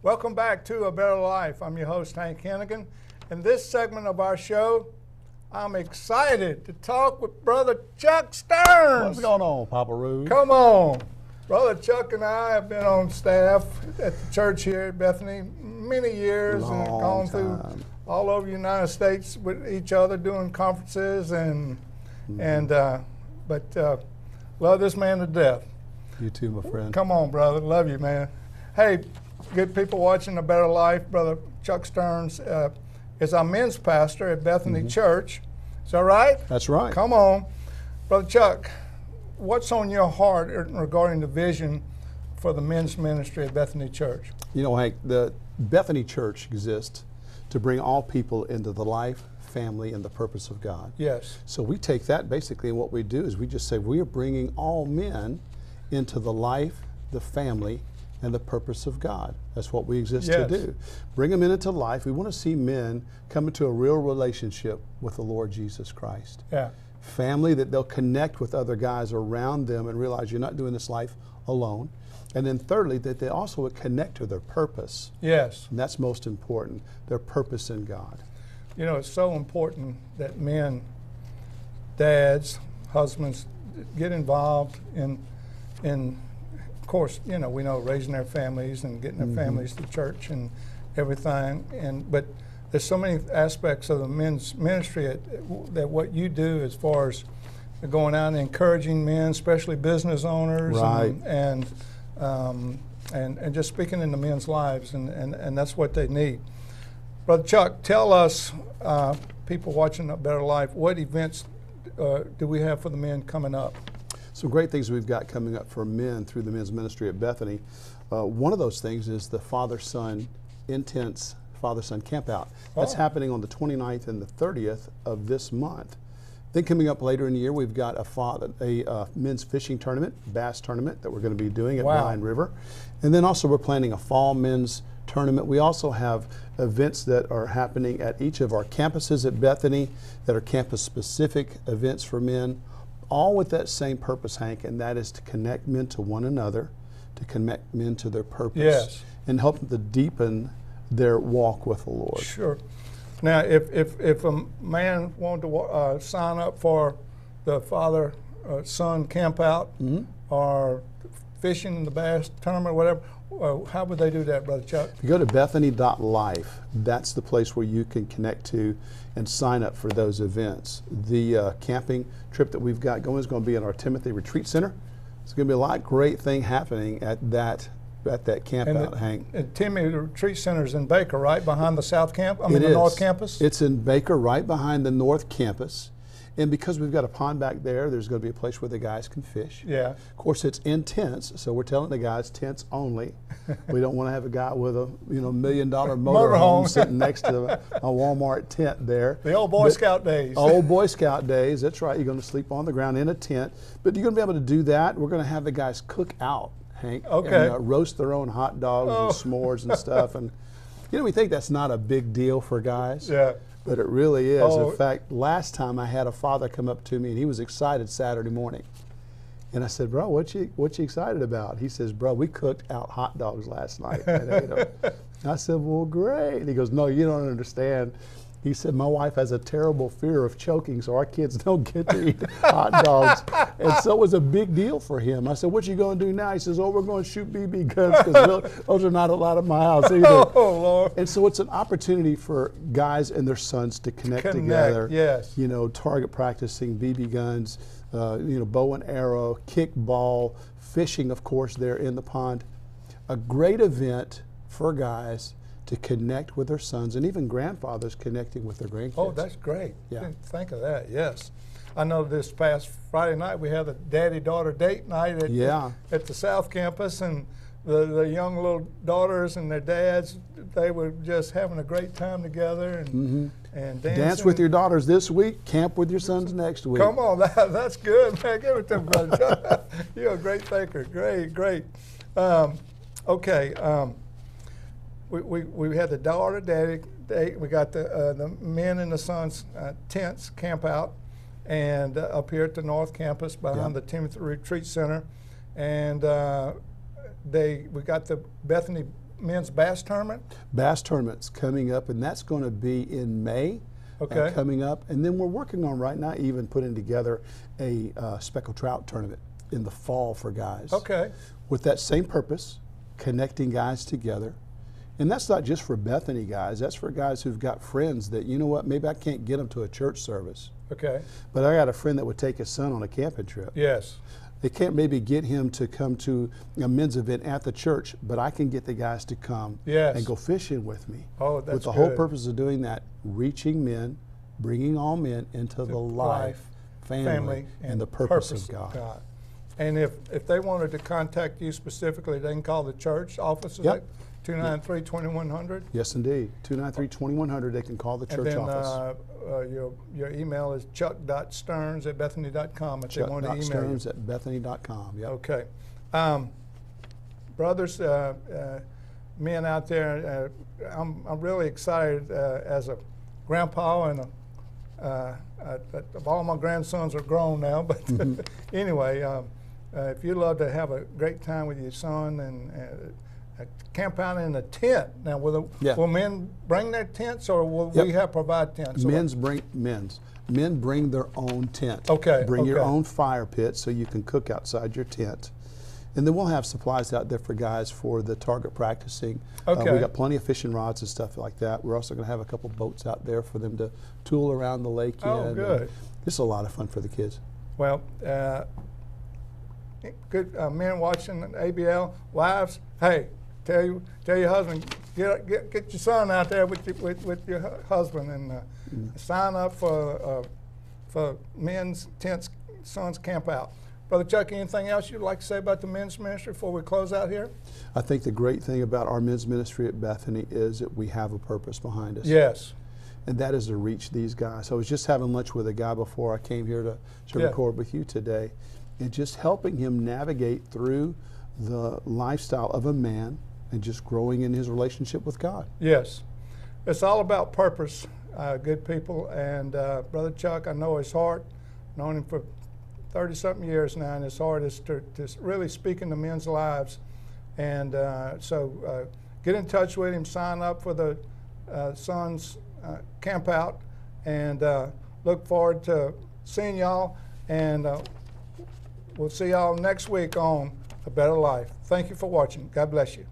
Welcome back to A Better Life. I'm your host, Hank Hennigan. In this segment of our show, I'm excited to talk with Brother Chuck Stearns. What's going on, Papa Rouge? Come on. Brother Chuck and I have been on staff at the church here at Bethany many years and gone through all over the United States with each other doing conferences but love this man to death. You too, my friend. Come on, brother. Love you, man. Hey, good people watching A Better Life. Brother Chuck Stearns is our men's pastor at Bethany Church. Is that right? That's right. Come on. Brother Chuck, what's on your heart regarding the vision for the men's ministry at Bethany Church? You know, Hank, the Bethany Church exists to bring all people into the life, family, and the purpose of God. Yes. So we take that basically, and what we do is we just say we are bringing all men into the life, the family, and the purpose of God. That's what we exist to do. Bring them into life. We want to see men come into a real relationship with the Lord Jesus Christ. Yeah. Family, that they'll connect with other guys around them and realize you're not doing this life alone. And then thirdly, that they also would connect to their purpose. Yes. And that's most important, their purpose in God. You know, it's so important that men, dads, husbands get involved in of course, you know, we know raising their families and getting their families to church and everything. But there's so many aspects of the men's ministry that what you do as far as going out and encouraging men, especially business owners, right. and just speaking into men's lives, and that's what they need. Brother Chuck, tell us, people watching A Better Life, what events do we have for the men coming up? Some great things we've got coming up for men through the men's ministry at Bethany. One of those things is the Father-Son Intense Father-Son Campout. That's happening on the 29th and the 30th of this month. Then coming up later in the year, we've got a men's fishing tournament, bass tournament that we're going to be doing at Bryan River. And then also we're planning a fall men's tournament. We also have events that are happening at each of our campuses at Bethany that are campus-specific events for men, all with that same purpose, Hank, and that is to connect men to one another, to connect men to their purpose, and help them to deepen their walk with the Lord. Sure. Now, if a man wanted to sign up for the Father-Son Campout or fishing in the bass tournament or whatever, how would they do that, Brother Chuck? If you go to bethany.life, that's the place where you can connect to and sign up for those events. The camping trip that we've got going is going to be in our Timothy Retreat Center. There's going to be a lot of great thing happening at that camp out, Hank. And Timothy Retreat Center is in Baker, right behind the South Camp? I mean, the North Campus? It's in Baker, right behind the North Campus. And because we've got a pond back there, there's going to be a place where the guys can fish. Yeah. Of course, it's in tents, so we're telling the guys tents only. We don't want to have a guy with a $1 million motorhome sitting next to a Walmart tent there. The old Boy Scout days. Old Boy Scout days. That's right. You're going to sleep on the ground in a tent, but you're going to be able to do that. We're going to have the guys cook out, Hank, and roast their own hot dogs and s'mores and stuff. And you know, we think that's not a big deal for guys. Yeah. But it really is. In fact, last time I had a father come up to me and he was excited Saturday morning. And I said, bro, what you excited about? He says, bro, we cooked out hot dogs last night and ate them. I said, well, great. And he goes, no, you don't understand. He said, my wife has a terrible fear of choking, so our kids don't get to eat hot dogs. And so it was a big deal for him. I said, what you going to do now? He says, oh, we're going to shoot BB guns because those are not allowed at my house either. Oh, Lord. And so it's an opportunity for guys and their sons to connect together. Yes. You know, target practicing, BB guns, bow and arrow, kickball, fishing, of course, there in the pond. A great event for guys to connect with their sons, and even grandfathers connecting with their grandkids. Oh, that's great. Yeah. Didn't think of that, yes. I know this past Friday night we had a daddy-daughter date night at the South Campus, and the young little daughters and their dads, they were just having a great time together and dancing. Dance with your daughters this week, camp with your sons next week. Come on, that's good, man. Give it to them, brother. You're a great thinker. Great. We had the daughter daddy date. We got the men and the sons tents camp out, and up here at the North Campus behind the Timothy Retreat Center, and we got the Bethany men's bass tournament? Bass tournament's coming up, and that's going to be in May. Okay. Coming up, and then we're working on right now even putting together a speckled trout tournament in the fall for guys. Okay. With that same purpose, connecting guys together. And that's not just for Bethany guys, that's for guys who've got friends that, you know what, maybe I can't get them to a church service, Okay. but I got a friend that would take his son on a camping trip. Yes. They can't maybe get him to come to a men's event at the church, but I can get the guys to come Yes. and go fishing with me. Oh, that's with the whole good. purpose of doing that, reaching men, bringing all men into the life, family, and the purpose of God. And if they wanted to contact you specifically, they can call the church office Yep. at 293-2100. Yes, indeed. 293-2100. They can call the church office. Your email is chuck.stearns@bethany.com if they want to email you. Chuck.stearns@bethany.com. Yep. Okay. Brothers, men out there, I'm really excited as a grandpa and all my grandsons are grown now, but anyway, if you love to have a great time with your son and camp out in a tent. Now, will men bring their tents, or will we have provide tents? Men bring their own tent. Okay. Bring your own fire pit so you can cook outside your tent. And then we'll have supplies out there for guys for the target practicing. Okay. We got plenty of fishing rods and stuff like that. We're also going to have a couple boats out there for them to tool around the lake in. Oh, good. It's a lot of fun for the kids. Well, good men watching ABL. Wives, hey, tell your husband, get your son out there with your husband and sign up for men's tents, sons camp out. Brother Chuck, anything else you'd like to say about the men's ministry before we close out here? I think the great thing about our men's ministry at Bethany is that we have a purpose behind us. Yes. And that is to reach these guys. I was just having lunch with a guy before I came here to record with you today, and just helping him navigate through the lifestyle of a man and just growing in his relationship with God. Yes. It's all about purpose, good people. And Brother Chuck, I know his heart, known him for 30-something years now, and his heart is to really speak into men's lives. And so get in touch with him, sign up for the Sons Camp Out, and look forward to seeing y'all. And we'll see y'all next week on A Better Life. Thank you for watching. God bless you.